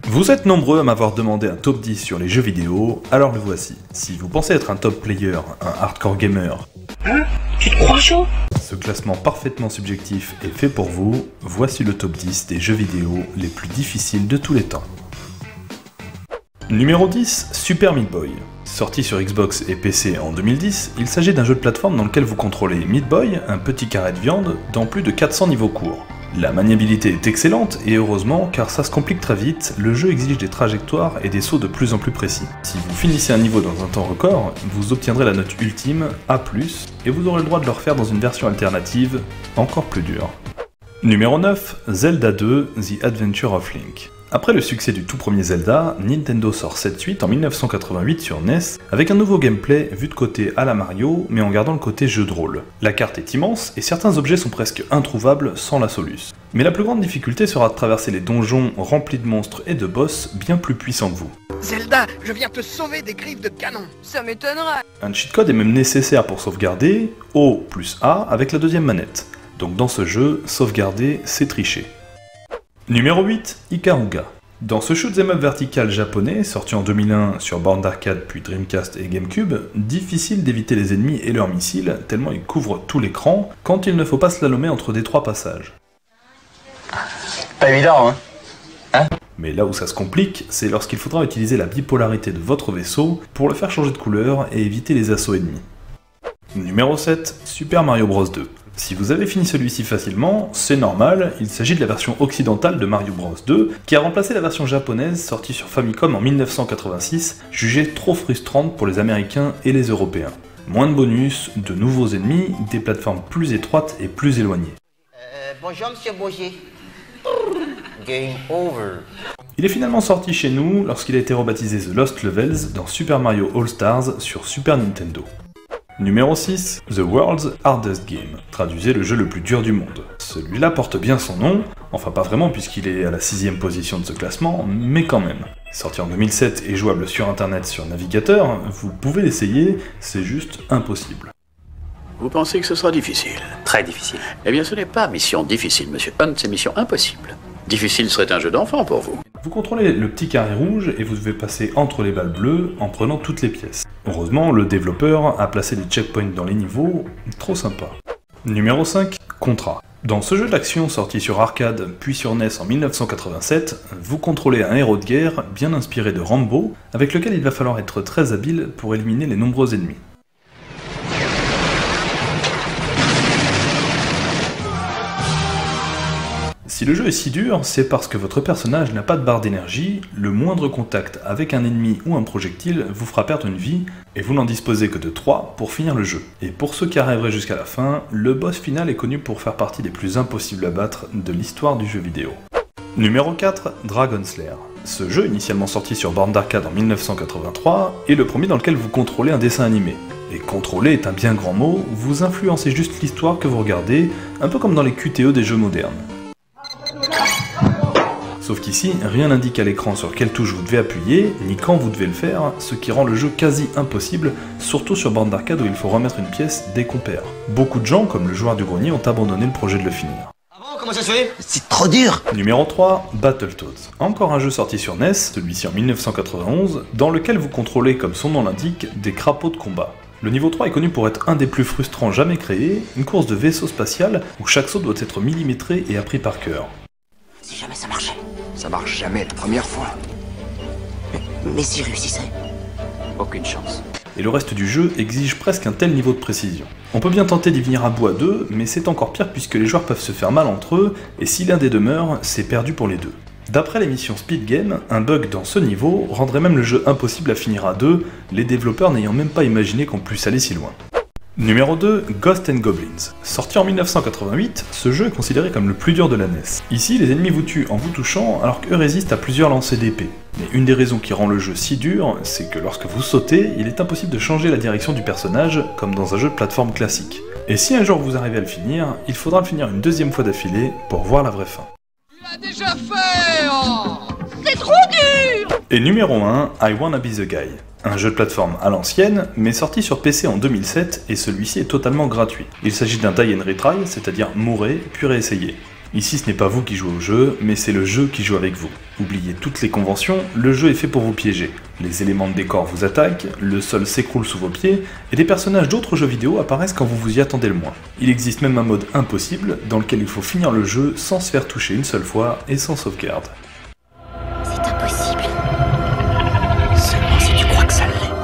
Vous êtes nombreux à m'avoir demandé un top 10 sur les jeux vidéo, alors le voici. Si vous pensez être un top player, un hardcore gamer... Hein? Tu te crois chaud? Ce classement parfaitement subjectif est fait pour vous, voici le top 10 des jeux vidéo les plus difficiles de tous les temps. Numéro 10, Super Meat Boy. Sorti sur Xbox et PC en 2010, il s'agit d'un jeu de plateforme dans lequel vous contrôlez Meat Boy, un petit carré de viande, dans plus de 400 niveaux courts. La maniabilité est excellente, et heureusement, car ça se complique très vite, le jeu exige des trajectoires et des sauts de plus en plus précis. Si vous finissez un niveau dans un temps record, vous obtiendrez la note ultime, A+, et vous aurez le droit de le refaire dans une version alternative, encore plus dure. Numéro 9, Zelda 2, The Adventure of Link. Après le succès du tout premier Zelda, Nintendo sort cette suite en 1988 sur NES, avec un nouveau gameplay vu de côté à la Mario, mais en gardant le côté jeu de rôle. La carte est immense, et certains objets sont presque introuvables sans la soluce. Mais la plus grande difficulté sera de traverser les donjons remplis de monstres et de boss bien plus puissants que vous. Zelda, je viens te sauver des griffes de canon. Ça m'étonnerait. Un cheat code est même nécessaire pour sauvegarder, O plus A avec la deuxième manette. Donc dans ce jeu, sauvegarder, c'est tricher. Numéro 8, Ikaruga. Dans ce shoot'em up vertical japonais, sorti en 2001 sur borne d'arcade puis Dreamcast et GameCube, difficile d'éviter les ennemis et leurs missiles, tellement ils couvrent tout l'écran, quand il ne faut pas slalomer entre des trois passages. Pas évident, hein? Mais là où ça se complique, c'est lorsqu'il faudra utiliser la bipolarité de votre vaisseau pour le faire changer de couleur et éviter les assauts ennemis. Numéro 7, Super Mario Bros 2. Si vous avez fini celui-ci facilement, c'est normal, il s'agit de la version occidentale de Mario Bros 2, qui a remplacé la version japonaise sortie sur Famicom en 1986, jugée trop frustrante pour les Américains et les Européens. Moins de bonus, de nouveaux ennemis, des plateformes plus étroites et plus éloignées. Bonjour Monsieur Boger. Game over. Il est finalement sorti chez nous lorsqu'il a été rebaptisé The Lost Levels dans Super Mario All-Stars sur Super Nintendo. Numéro 6, The World's Hardest Game. Traduisez le jeu le plus dur du monde. Celui-là porte bien son nom, enfin pas vraiment puisqu'il est à la 6ème position de ce classement, mais quand même. Sorti en 2007 et jouable sur internet sur navigateur, vous pouvez l'essayer, c'est juste impossible. Vous pensez que ce sera difficile? Très difficile. Eh bien ce n'est pas mission difficile, monsieur Hunt, c'est mission impossible. Difficile serait un jeu d'enfant pour vous. Vous contrôlez le petit carré rouge et vous devez passer entre les balles bleues en prenant toutes les pièces. Heureusement, le développeur a placé des checkpoints dans les niveaux, trop sympa. Numéro 5, Contra. Dans ce jeu d'action sorti sur arcade puis sur NES en 1987, vous contrôlez un héros de guerre bien inspiré de Rambo, avec lequel il va falloir être très habile pour éliminer les nombreux ennemis. Si le jeu est si dur, c'est parce que votre personnage n'a pas de barre d'énergie, le moindre contact avec un ennemi ou un projectile vous fera perdre une vie, et vous n'en disposez que de 3 pour finir le jeu. Et pour ceux qui arriveraient jusqu'à la fin, le boss final est connu pour faire partie des plus impossibles à battre de l'histoire du jeu vidéo. Numéro 4, Dragon Slayer. Ce jeu, initialement sorti sur borne d'arcade en 1983, est le premier dans lequel vous contrôlez un dessin animé. Et contrôler est un bien grand mot, vous influencez juste l'histoire que vous regardez, un peu comme dans les QTE des jeux modernes. Sauf qu'ici, rien n'indique à l'écran sur quelle touche vous devez appuyer, ni quand vous devez le faire, ce qui rend le jeu quasi impossible, surtout sur borne d'arcade où il faut remettre une pièce dès qu'on perd. Beaucoup de gens, comme le joueur du grenier, ont abandonné le projet de le finir. Ah bon, comment ça se fait? C'est trop dur. Numéro 3, Battletoads. Encore un jeu sorti sur NES, celui-ci en 1991, dans lequel vous contrôlez, comme son nom l'indique, des crapauds de combat. Le niveau 3 est connu pour être un des plus frustrants jamais créés, une course de vaisseau spatial où chaque saut doit être millimétré et appris par cœur. Si jamais ça marchait. Ça marche jamais la première fois. Mais s'il réussissait? Aucune chance. Et le reste du jeu exige presque un tel niveau de précision. On peut bien tenter d'y venir à bout à deux, mais c'est encore pire puisque les joueurs peuvent se faire mal entre eux, et si l'un des deux meurt, c'est perdu pour les deux. D'après l'émission Speed Game, un bug dans ce niveau rendrait même le jeu impossible à finir à deux, les développeurs n'ayant même pas imaginé qu'on puisse aller si loin. Numéro 2, Ghosts and Goblins. Sorti en 1988, ce jeu est considéré comme le plus dur de la NES. Ici, les ennemis vous tuent en vous touchant, alors qu'eux résistent à plusieurs lancers d'épée. Mais une des raisons qui rend le jeu si dur, c'est que lorsque vous sautez, il est impossible de changer la direction du personnage, comme dans un jeu de plateforme classique. Et si un jour vous arrivez à le finir, il faudra le finir une deuxième fois d'affilée pour voir la vraie fin. Tu l'as déjà fait, oh. C'est trop dur. Et numéro 1, I Wanna Be The Guy. Un jeu de plateforme à l'ancienne, mais sorti sur PC en 2007, et celui-ci est totalement gratuit. Il s'agit d'un die and retry, c'est-à-dire mourir puis réessayer. Ici ce n'est pas vous qui jouez au jeu, mais c'est le jeu qui joue avec vous. Oubliez toutes les conventions, le jeu est fait pour vous piéger. Les éléments de décor vous attaquent, le sol s'écroule sous vos pieds, et des personnages d'autres jeux vidéo apparaissent quand vous vous y attendez le moins. Il existe même un mode impossible, dans lequel il faut finir le jeu sans se faire toucher une seule fois et sans sauvegarde. C'est impossible. Seulement si tu crois que ça l'est.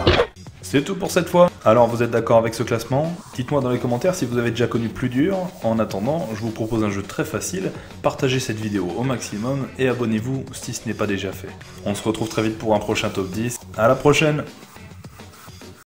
C'est tout pour cette fois. Alors vous êtes d'accord avec ce classement? Dites-moi dans les commentaires si vous avez déjà connu plus dur. En attendant, je vous propose un jeu très facile. Partagez cette vidéo au maximum et abonnez-vous si ce n'est pas déjà fait. On se retrouve très vite pour un prochain top 10. À la prochaine!